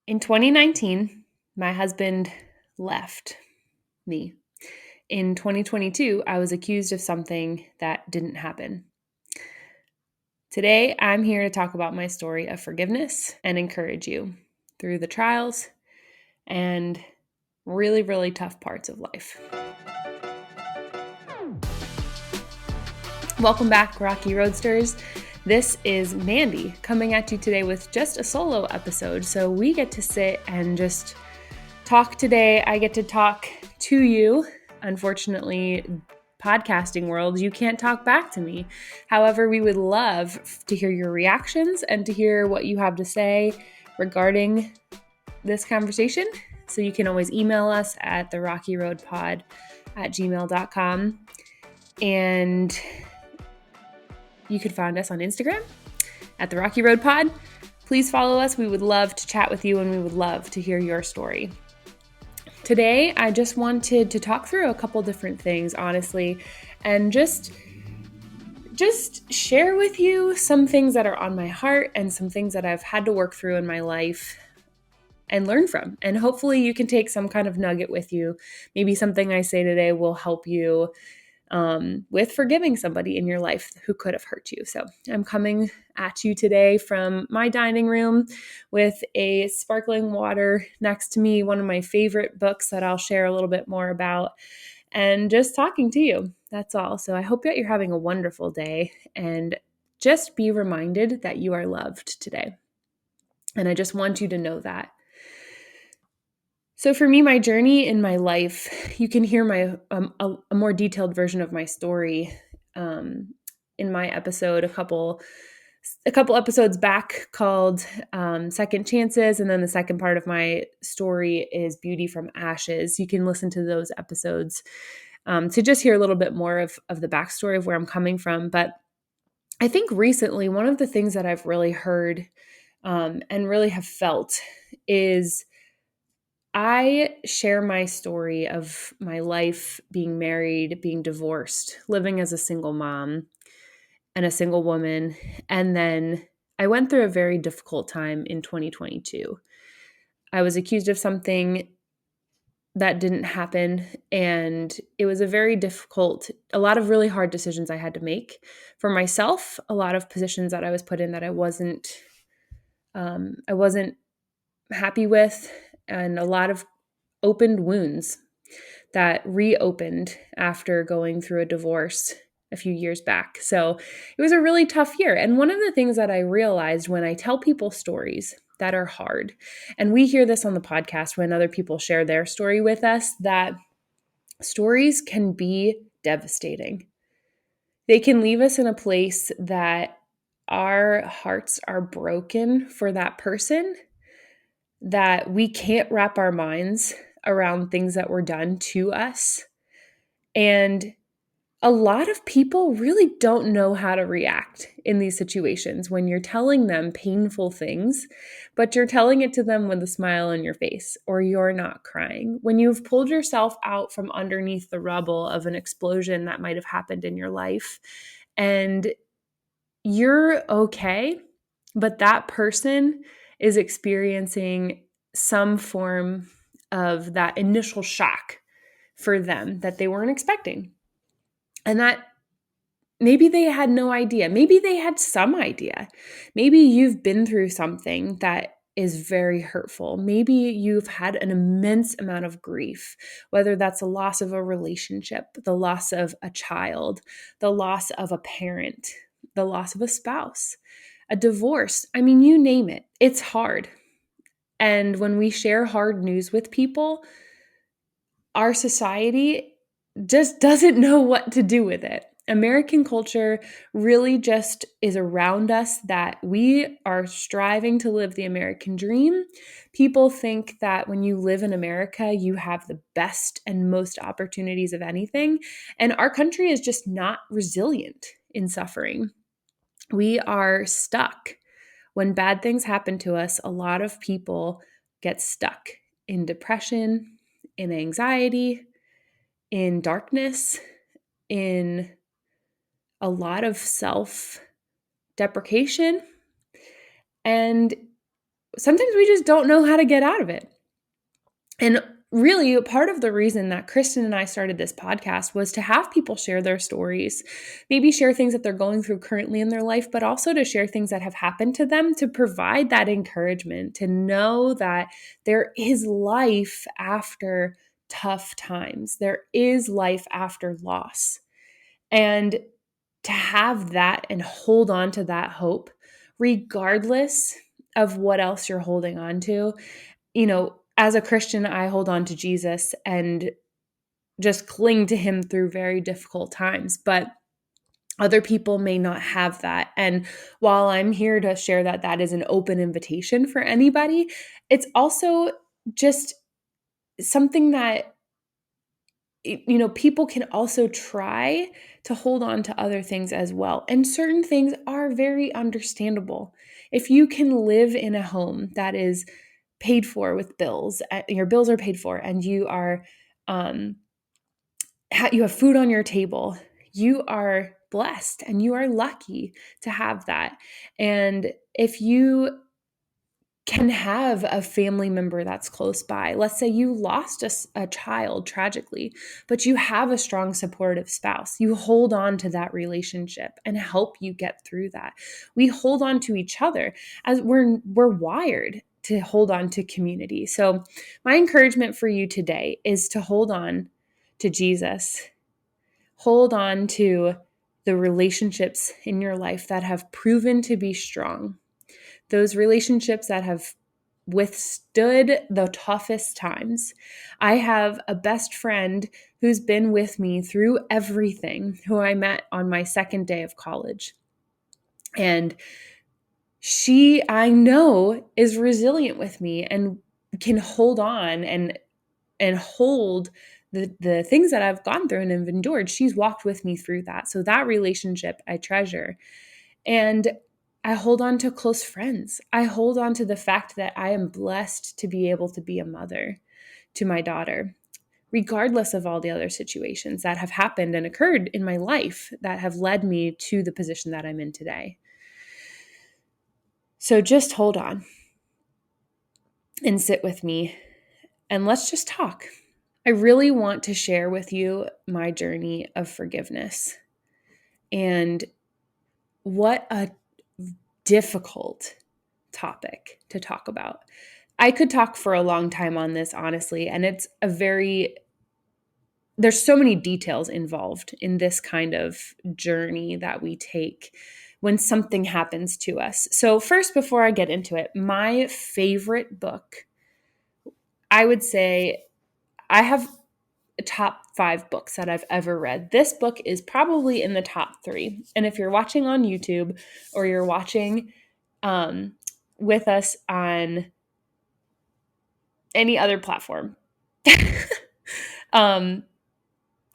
In 2019, my husband left me. In 2022, I was accused of something that didn't happen. Today, I'm here to talk about my story of forgiveness and encourage you through the trials and really, really tough parts of life. Welcome back, Rocky Roadsters. This is Mandy coming at you today with just a solo episode. So we get to sit and just talk today. I get to talk to you. Unfortunately, podcasting world, you can't talk back to me. However, we would love to hear your reactions and to hear what you have to say regarding this conversation. So you can always email us at therockyroadpod@gmail.com. And you can find us on Instagram at The Rocky Road Pod. Please follow us. We would love to chat with you and we would love to hear your story. Today, I just wanted to talk through a couple different things, honestly, and just share with you some things that are on my heart and some things that I've had to work through in my life and learn from. And hopefully you can take some kind of nugget with you. Maybe something I say today will help you with forgiving somebody in your life who could have hurt you. So I'm coming at you today from my dining room with a sparkling water next to me, one of my favorite books that I'll share a little bit more about, and just talking to you. That's all. So I hope that you're having a wonderful day and just be reminded that you are loved today. And I just want you to know that. So for me, my journey in my life, you can hear my a more detailed version of my story in my episode a couple episodes back called Second Chances, and then the second part of my story is Beauty from Ashes. You can listen to those episodes to just hear a little bit more of the backstory of where I'm coming from. But I think recently, one of the things that I've really heard and really have felt is I share my story of my life being married, being divorced, living as a single mom and a single woman. And then I went through a very difficult time in 2022. I was accused of something that didn't happen. And it was a lot of really hard decisions I had to make for myself, a lot of positions that I was put in that I wasn't happy with, and a lot of opened wounds that reopened after going through a divorce a few years back. So it was a really tough year. And one of the things that I realized when I tell people stories that are hard, and we hear this on the podcast when other people share their story with us, that stories can be devastating. They can leave us in a place that our hearts are broken for that person, that we can't wrap our minds around things that were done to us. And a lot of people really don't know how to react in these situations when you're telling them painful things, but you're telling it to them with a smile on your face, or you're not crying. When you've pulled yourself out from underneath the rubble of an explosion that might have happened in your life, and you're okay, but that person is experiencing some form of that initial shock for them that they weren't expecting. And that maybe they had no idea. Maybe they had some idea. Maybe you've been through something that is very hurtful. Maybe you've had an immense amount of grief, whether that's a loss of a relationship, the loss of a child, the loss of a parent, the loss of a spouse, a divorce. I mean, you name it. It's hard. And when we share hard news with people, our society just doesn't know what to do with it. American culture really just is around us that we are striving to live the American dream. People think that when you live in America, you have the best and most opportunities of anything. And our country is just not resilient in suffering. We are stuck. When bad things happen to us, a lot of people get stuck in depression, in anxiety, in darkness, in a lot of self-deprecation. And sometimes we just don't know how to get out of it. And really, part of the reason that Kristen and I started this podcast was to have people share their stories, maybe share things that they're going through currently in their life, but also to share things that have happened to them, to provide that encouragement, to know that there is life after tough times. There is life after loss. And to have that and hold on to that hope, regardless of what else you're holding on to. As a Christian, I hold on to Jesus and just cling to him through very difficult times. But other people may not have that. And while I'm here to share that that is an open invitation for anybody, it's also just something that people can also try to hold on to other things as well. And certain things are very understandable. If you can live in a home that is paid for with bills, your bills are paid for, and you are, you have food on your table, you are blessed and you are lucky to have that. And if you can have a family member that's close by. Let's say you lost a child tragically, but you have a strong supportive spouse. You hold on to that relationship and help you get through that. We hold on to each other as we're wired to hold on to community. So my encouragement for you today is to hold on to Jesus. Hold on to the relationships in your life that have proven to be strong, those relationships that have withstood the toughest times. I have a best friend who's been with me through everything, who I met on my second day of college. And she, I know, is resilient with me and can hold on and hold the things that I've gone through and have endured. She's walked with me through that. So that relationship I treasure. And I hold on to close friends. I hold on to the fact that I am blessed to be able to be a mother to my daughter, regardless of all the other situations that have happened and occurred in my life that have led me to the position that I'm in today. So just hold on and sit with me and let's just talk. I really want to share with you my journey of forgiveness and what a difficult topic to talk about. I could talk for a long time on this, honestly, and there's so many details involved in this kind of journey that we take when something happens to us. So first, before I get into it, my favorite book, I would say I have top 5 books that I've ever read. This book is probably in the top 3. And if you're watching on YouTube or you're watching with us on any other platform, I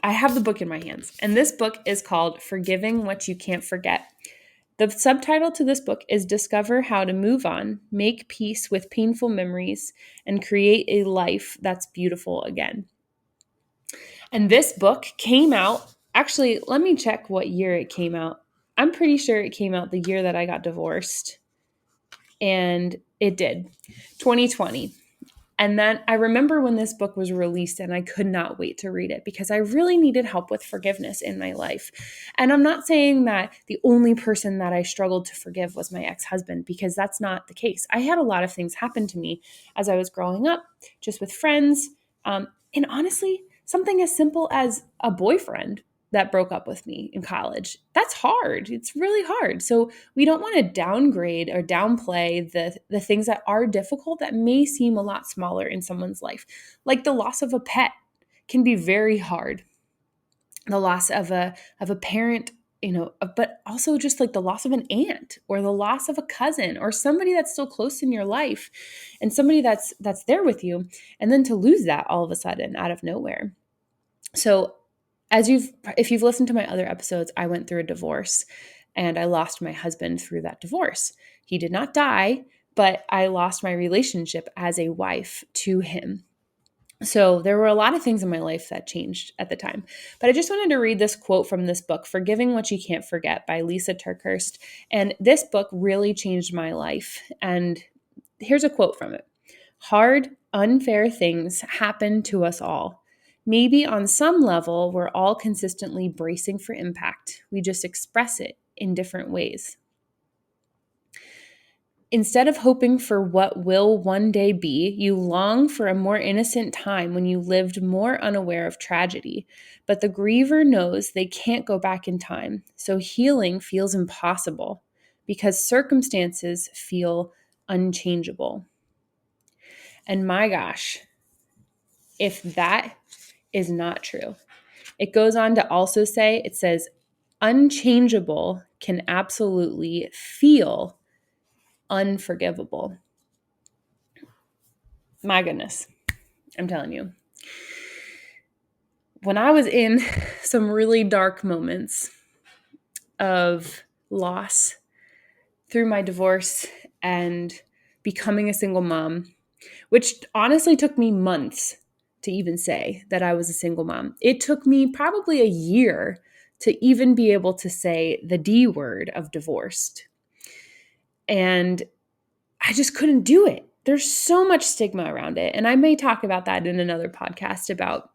have the book in my hands. And this book is called Forgiving What You Can't Forget. The subtitle to this book is Discover How to Move On, Make Peace with Painful Memories, and Create a Life That's Beautiful Again. And this book came out, actually, let me check what year it came out. I'm pretty sure it came out the year that I got divorced. And it did, 2020. And then I remember when this book was released and I could not wait to read it because I really needed help with forgiveness in my life. And I'm not saying that the only person that I struggled to forgive was my ex-husband, because that's not the case. I had a lot of things happen to me as I was growing up, just with friends. And honestly, something as simple as a boyfriend that broke up with me in college. That's hard. It's really hard. So we don't want to downgrade or downplay the things that are difficult that may seem a lot smaller in someone's life. Like the loss of a pet can be very hard. The loss of a parent, but also just like the loss of an aunt or the loss of a cousin or somebody that's still close in your life and somebody that's there with you, and then to lose that all of a sudden out of nowhere. So if you've listened to my other episodes, I went through a divorce and I lost my husband through that divorce. He did not die, but I lost my relationship as a wife to him. So there were a lot of things in my life that changed at the time. But I just wanted to read this quote from this book, Forgiving What You Can't Forget by Lisa TerKeurst. And this book really changed my life. And here's a quote from it. Hard, unfair things happen to us all. Maybe on some level, we're all consistently bracing for impact. We just express it in different ways. Instead of hoping for what will one day be, you long for a more innocent time when you lived more unaware of tragedy. But the griever knows they can't go back in time, so healing feels impossible because circumstances feel unchangeable. And my gosh, if that is not true. It goes on to also say, it says, unchangeable can absolutely feel unforgivable. My goodness, I'm telling you. When I was in some really dark moments of loss through my divorce and becoming a single mom, which honestly took me months to even say that I was a single mom. It took me probably a year to even be able to say the D word of divorced. And I just couldn't do it. There's so much stigma around it. And I may talk about that in another podcast about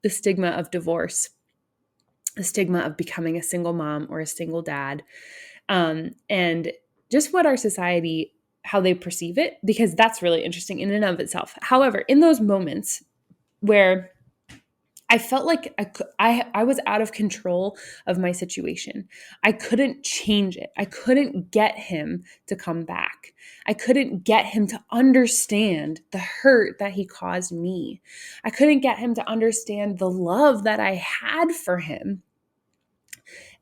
the stigma of divorce, the stigma of becoming a single mom or a single dad, and just what our society, how they perceive it, because that's really interesting in and of itself. However, in those moments where I felt like I was out of control of my situation. I couldn't change it. I couldn't get him to come back. I couldn't get him to understand the hurt that he caused me. I couldn't get him to understand the love that I had for him.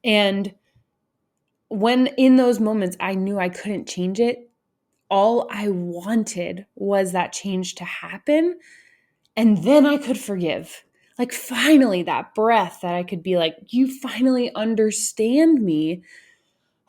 And when in those moments I knew I couldn't change it, all I wanted was that change to happen. And then I could forgive. Like, finally, that breath that I could be like, you finally understand me.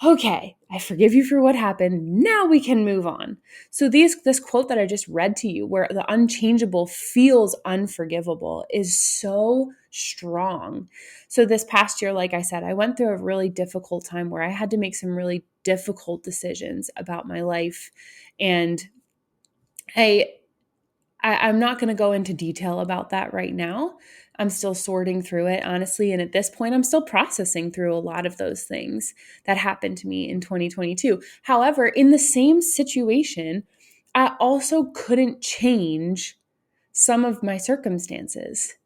Okay, I forgive you for what happened. Now we can move on. So this quote that I just read to you, where the unchangeable feels unforgivable, is so strong. So this past year, like I said, I went through a really difficult time where I had to make some really difficult decisions about my life. And I'm not going to go into detail about that right now. I'm still sorting through it, honestly. And at this point, I'm still processing through a lot of those things that happened to me in 2022. However, in the same situation, I also couldn't change some of my circumstances.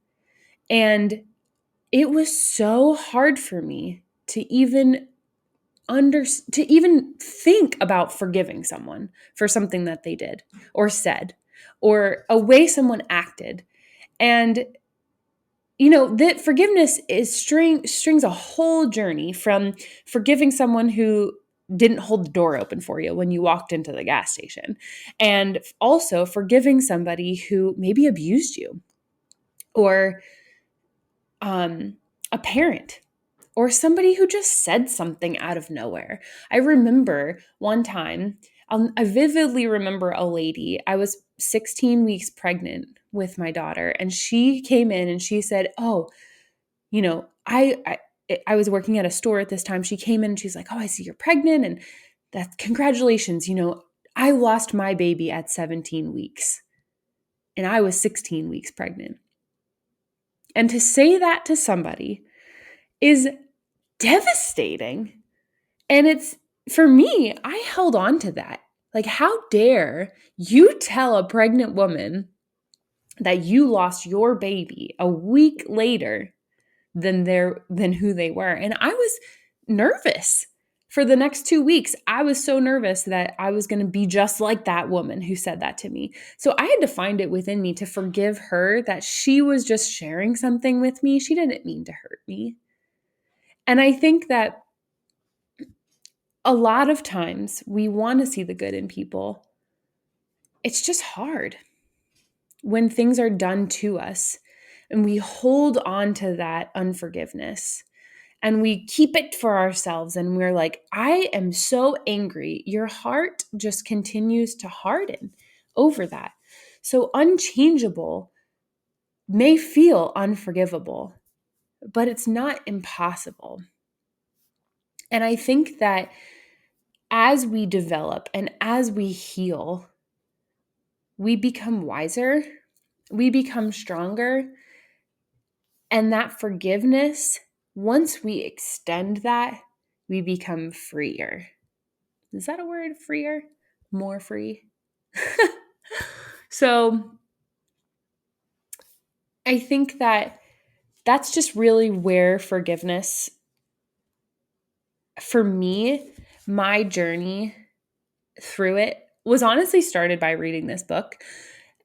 And it was so hard for me to even to even think about forgiving someone for something that they did or said or a way someone acted. And that forgiveness is strings a whole journey from forgiving someone who didn't hold the door open for you when you walked into the gas station, and also forgiving somebody who maybe abused you, or a parent, or somebody who just said something out of nowhere. I remember one time, I vividly remember a lady. I was 16 weeks pregnant with my daughter, and she came in and she said, "Oh, I was working at a store at this time." She came in and she's like, "Oh, I see you're pregnant, and that's congratulations. I lost my baby at 17 weeks, and I was 16 weeks pregnant." And to say that to somebody is devastating. And it's, for me, I held on to that. Like, how dare you tell a pregnant woman that you lost your baby a week later than who they were? And I was nervous for the next 2 weeks. I was so nervous that I was going to be just like that woman who said that to me. So I had to find it within me to forgive her, that she was just sharing something with me. She didn't mean to hurt me. And I think that a lot of times we want to see the good in people. It's just hard when things are done to us and we hold on to that unforgiveness and we keep it for ourselves, and we're like, I am so angry. Your heart just continues to harden over that. So unchangeable may feel unforgivable, but it's not impossible. And I think that as we develop and as we heal, we become wiser, we become stronger, and that forgiveness, once we extend that, we become freer. Is that a word? Freer? More free? So I think that that's just really where forgiveness, for me, my journey through it was honestly started by reading this book.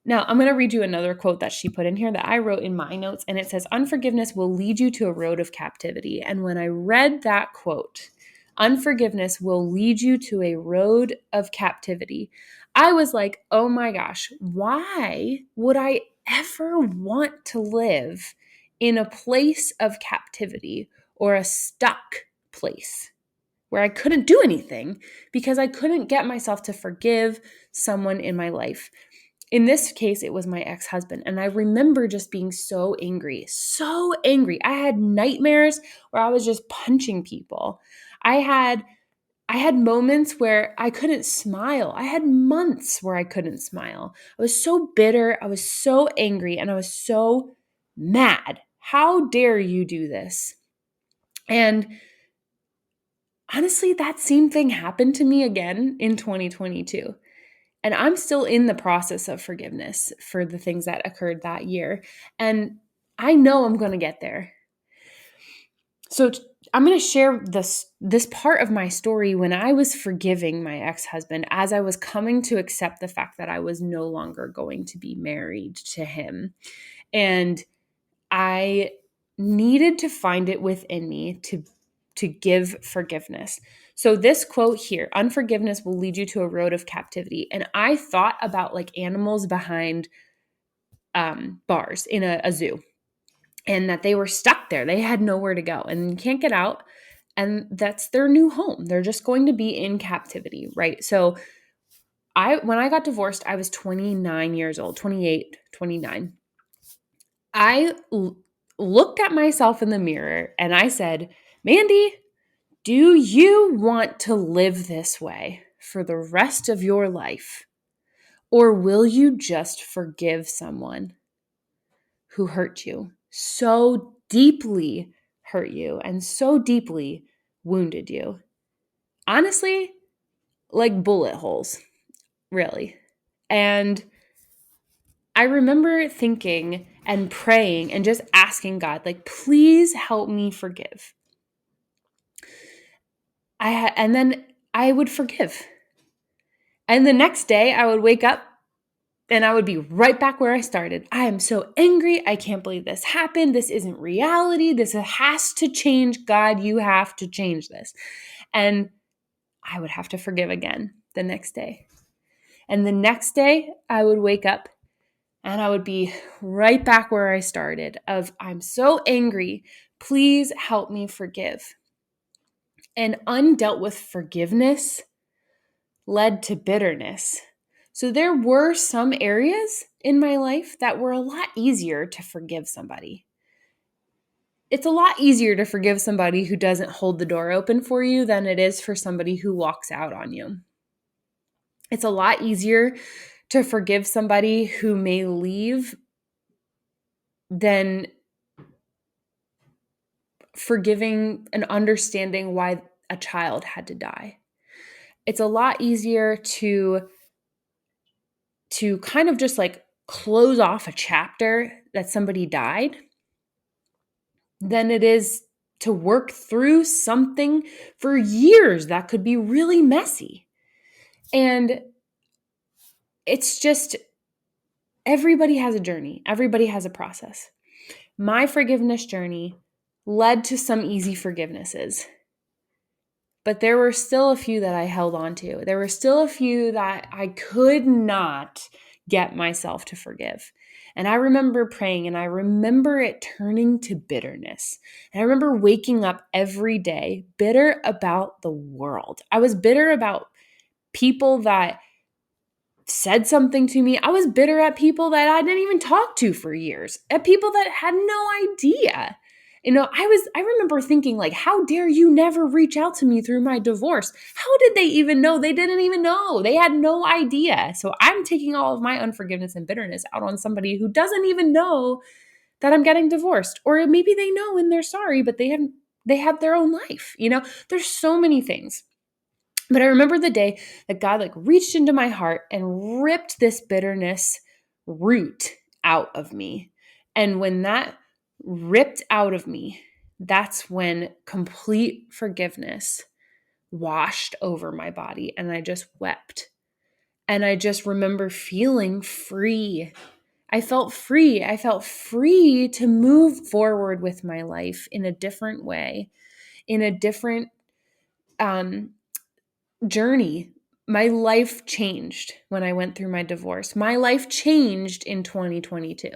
Now, I'm going to read you another quote that she put in here that I wrote in my notes, and it says, "Unforgiveness will lead you to a road of captivity." And when I read that quote, "Unforgiveness will lead you to a road of captivity," I was like, oh my gosh, why would I ever want to live in a place of captivity or a stuck place where I couldn't do anything because I couldn't get myself to forgive someone in my life? In this case, it was my ex-husband. And I remember just being so angry, so angry. I had nightmares where I was just punching people. I had moments where I couldn't smile. I had months where I couldn't smile. I was so bitter, I was so angry, and I was so mad. How dare you do this? And honestly, that same thing happened to me again in 2022. And I'm still in the process of forgiveness for the things that occurred that year. And I know I'm going to get there. So I'm going to share this part of my story when I was forgiving my ex-husband, as I was coming to accept the fact that I was no longer going to be married to him. And I needed to find it within me to give forgiveness. So this quote here, "Unforgiveness will lead you to a road of captivity." And I thought about like animals behind bars in a zoo, and that they were stuck there. They had nowhere to go and can't get out. And that's their new home. They're just going to be in captivity, right? So when I got divorced, I was 29 years old, 28, 29. I looked at myself in the mirror and I said, "Mandy, do you want to live this way for the rest of your life? Or will you just forgive someone who hurt you, so deeply hurt you, and so deeply wounded you?" Honestly, like bullet holes, really. And I remember thinking and praying and just asking God, like, please help me forgive. And then I would forgive. And the next day I would wake up and I would be right back where I started. I am so angry. I can't believe this happened. This isn't reality. This has to change. God, you have to change this. And I would have to forgive again the next day. And the next day I would wake up and I would be right back where I started of, I'm so angry. Please help me forgive. And undealt with forgiveness led to bitterness. So there were some areas in my life that were a lot easier to forgive somebody. It's a lot easier to forgive somebody who doesn't hold the door open for you than it is for somebody who walks out on you. It's a lot easier to forgive somebody who may leave than forgiving and understanding why a child had to die. It's a lot easier to kind of just like close off a chapter that somebody died than it is to work through something for years that could be really messy. And it's just, everybody has a journey. Everybody has a process. My forgiveness journey led to some easy forgivenesses. But there were still a few that I held on to. There were still a few that I could not get myself to forgive. And I remember praying and I remember it turning to bitterness. And I remember waking up every day bitter about the world. I was bitter about people that said something to me. I was bitter at people that I didn't even talk to for years, at people that had no idea. I remember thinking, like, how dare you never reach out to me through my divorce? How did they even know? They didn't even know. They had no idea. So I'm taking all of my unforgiveness and bitterness out on somebody who doesn't even know that I'm getting divorced. Or maybe they know and they're sorry, but they have their own life. There's so many things. But I remember the day that God like reached into my heart and ripped this bitterness root out of me. And when that ripped out of me, that's when complete forgiveness washed over my body and I just wept. And I just remember feeling free. I felt free. I felt free to move forward with my life in a different way, in a different journey. My life changed when I went through my divorce. My life changed in 2022.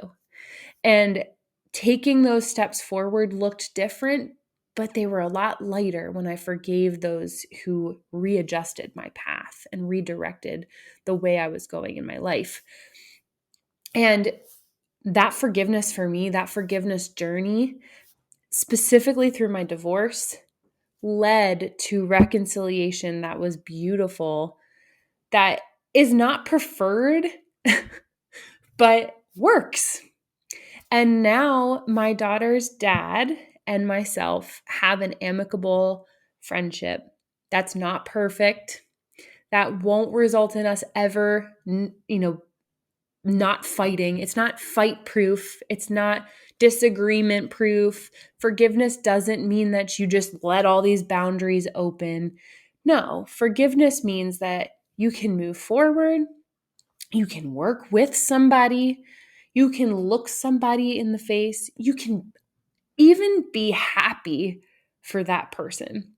And taking those steps forward looked different, but they were a lot lighter when I forgave those who readjusted my path and redirected the way I was going in my life. And that forgiveness for me, that forgiveness journey, specifically through my divorce, led to reconciliation that was beautiful, that is not preferred, but works. And now my daughter's dad and myself have an amicable friendship that's not perfect, that won't result in us ever, not fighting. It's not fight proof. It's not disagreement proof. Forgiveness doesn't mean that you just let all these boundaries open. No, forgiveness means that you can move forward. You can work with somebody. You can look somebody in the face. You can even be happy for that person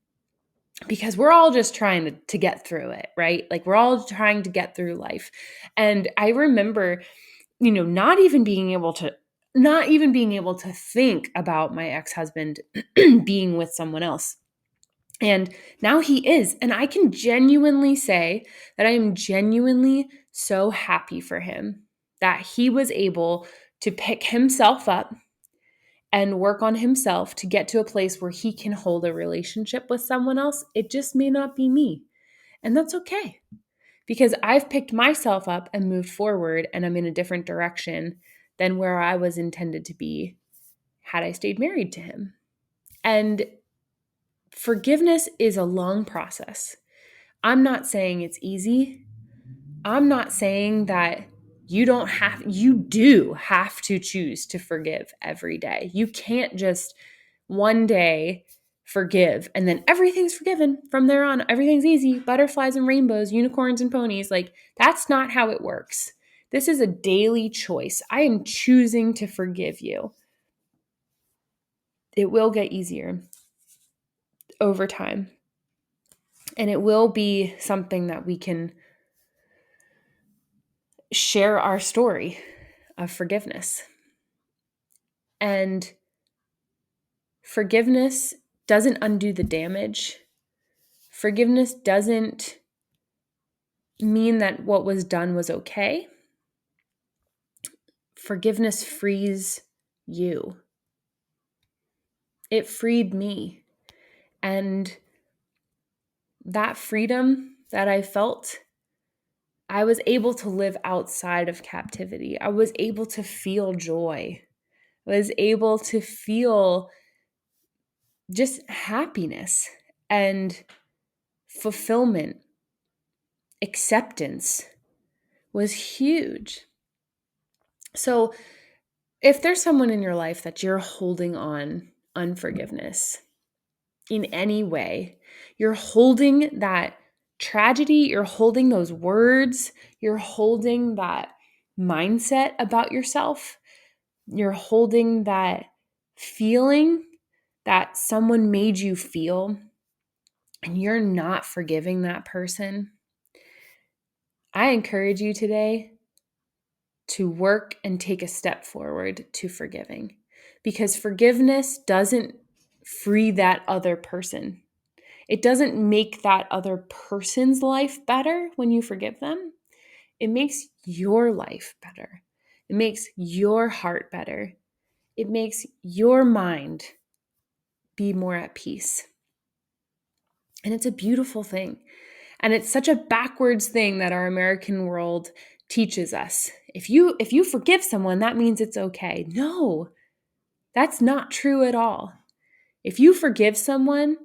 because we're all just trying to get through it, right? Like we're all trying to get through life. And I remember not even being able to think about my ex-husband being with someone else. And now he is. And I can genuinely say that I am genuinely so happy for him that he was able to pick himself up and work on himself to get to a place where he can hold a relationship with someone else. It just may not be me. And that's okay, because I've picked myself up and moved forward and I'm in a different direction than where I was intended to be had I stayed married to him. And forgiveness is a long process. I'm not saying it's easy. I'm not saying that you do have to choose to forgive every day. You can't just one day forgive and then everything's forgiven from there on. Everything's easy, butterflies and rainbows, unicorns and ponies. Like, that's not how it works. This is a daily choice. I am choosing to forgive you. It will get easier over time. And it will be something that we can share our story of forgiveness. And forgiveness doesn't undo the damage. Forgiveness doesn't mean that what was done was okay. Forgiveness frees you. It freed me. And that freedom that I felt, I was able to live outside of captivity. I was able to feel joy. I was able to feel just happiness and fulfillment. Acceptance was huge. So if there's someone in your life that you're holding on unforgiveness in any way, you're holding that tragedy, you're holding those words, you're holding that mindset about yourself, you're holding that feeling that someone made you feel, and you're not forgiving that person, I encourage you today to work and take a step forward to forgiving, because forgiveness doesn't free that other person. It doesn't make that other person's life better when you forgive them. It makes your life better. It makes your heart better. It makes your mind be more at peace. And it's a beautiful thing. And it's such a backwards thing that our American world teaches us. If you forgive someone, that means it's okay. No, that's not true at all. If you forgive someone,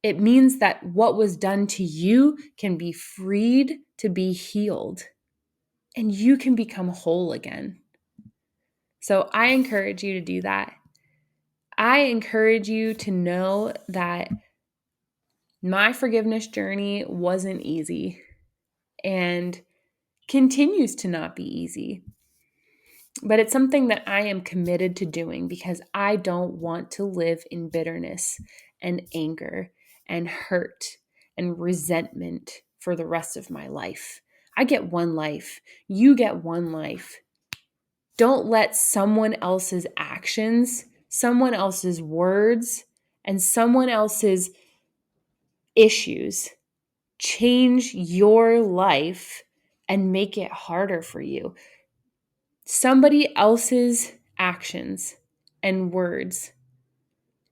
it means that what was done to you can be freed to be healed, and you can become whole again. So I encourage you to do that. I encourage you to know that my forgiveness journey wasn't easy and continues to not be easy. But it's something that I am committed to doing because I don't want to live in bitterness and anger and hurt and resentment for the rest of my life. I get one life. You get one life. Don't let someone else's actions, someone else's words, and someone else's issues change your life and make it harder for you. Somebody else's actions and words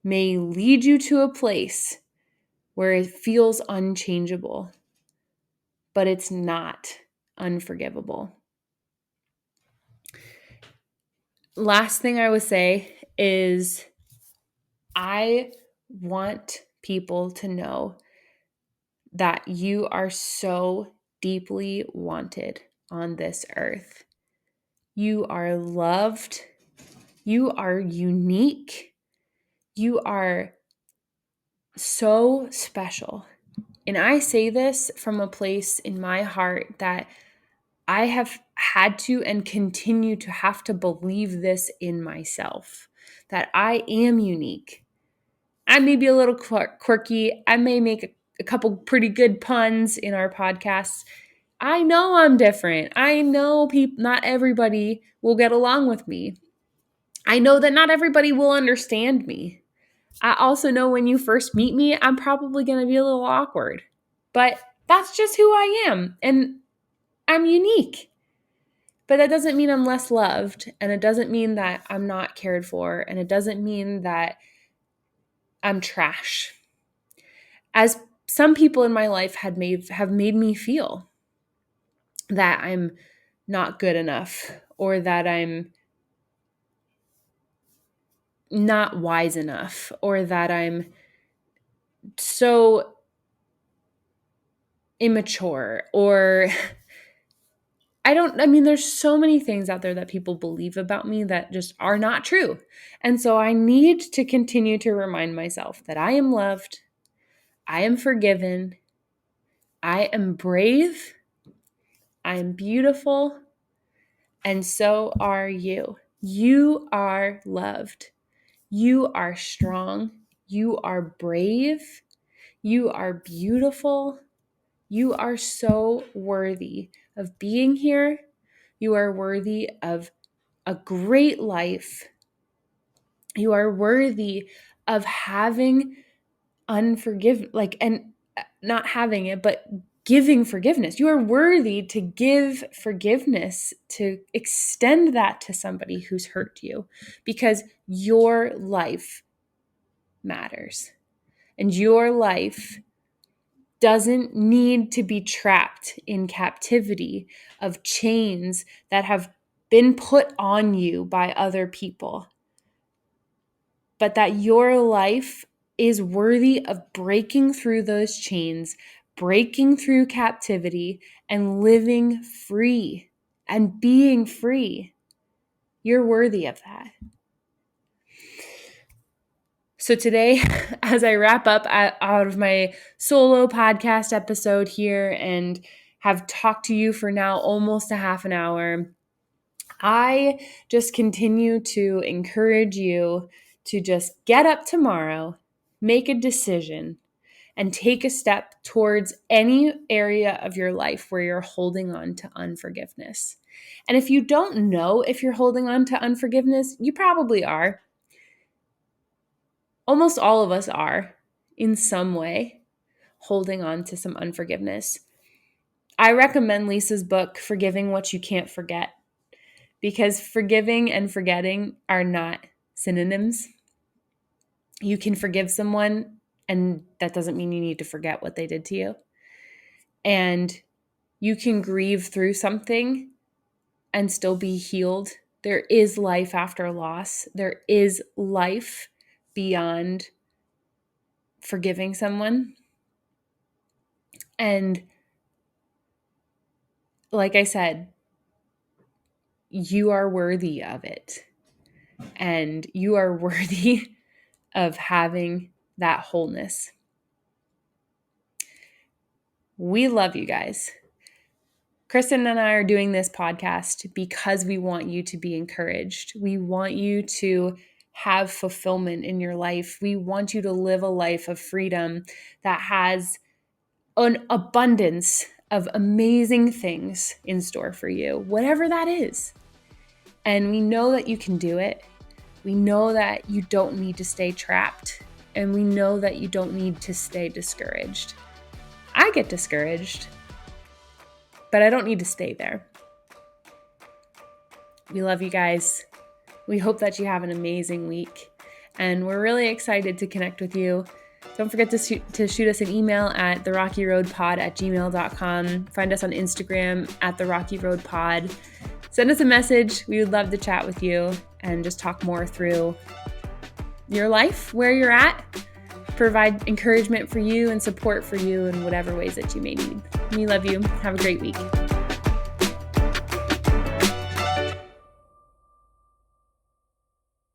may lead you to a place where it feels unchangeable, but it's not unforgivable. Last thing I would say is I want people to know that you are so deeply wanted on this earth. You are loved. You are unique. You are so special. And I say this from a place in my heart that I have had to and continue to have to believe this in myself, that I am unique. I may be a little quirky. I may make a couple pretty good puns in our podcasts. I know I'm different. I know not everybody will get along with me. I know that not everybody will understand me. I also know when you first meet me, I'm probably going to be a little awkward. But that's just who I am. And I'm unique. But that doesn't mean I'm less loved. And it doesn't mean that I'm not cared for. And it doesn't mean that I'm trash. As some people in my life have made me feel that I'm not good enough or that I'm not wise enough or that I'm so immature or there's so many things out there that people believe about me that just are not true. And so I need to continue to remind myself that I am loved, I am forgiven, I am brave, I am beautiful, and so are you. You are loved. You are strong. You are brave. You are beautiful. You are so worthy of being here. You are worthy of a great life. You are worthy of having and not having it, but giving forgiveness. You are worthy to give forgiveness, to extend that to somebody who's hurt you, because your life matters. And your life doesn't need to be trapped in captivity of chains that have been put on you by other people, but that your life is worthy of breaking through those chains, breaking through captivity, and living free and being free. You're worthy of that. So today, as I wrap up out of my solo podcast episode here and have talked to you for now almost a half an hour, I just continue to encourage you to just get up tomorrow, make a decision, and take a step towards any area of your life where you're holding on to unforgiveness. And if you don't know if you're holding on to unforgiveness, you probably are. Almost all of us are in some way holding on to some unforgiveness. I recommend Lisa's book, Forgiving What You Can't Forget, because forgiving and forgetting are not synonyms. You can forgive someone, and that doesn't mean you need to forget what they did to you. And you can grieve through something and still be healed. There is life after loss. There is life beyond forgiving someone. And like I said, you are worthy of it. And you are worthy of having that wholeness. We love you guys. Kristen and I are doing this podcast because we want you to be encouraged. We want you to have fulfillment in your life. We want you to live a life of freedom that has an abundance of amazing things in store for you, whatever that is. And we know that you can do it. We know that you don't need to stay trapped. And we know that you don't need to stay discouraged. I get discouraged, but I don't need to stay there. We love you guys. We hope that you have an amazing week. And we're really excited to connect with you. Don't forget to shoot us an email at therockyroadpod@gmail.com. Find us on Instagram at therockyroadpod. Send us a message. We would love to chat with you and just talk more through your life, where you're at, provide encouragement for you and support for you in whatever ways that you may need. We love you. Have a great week.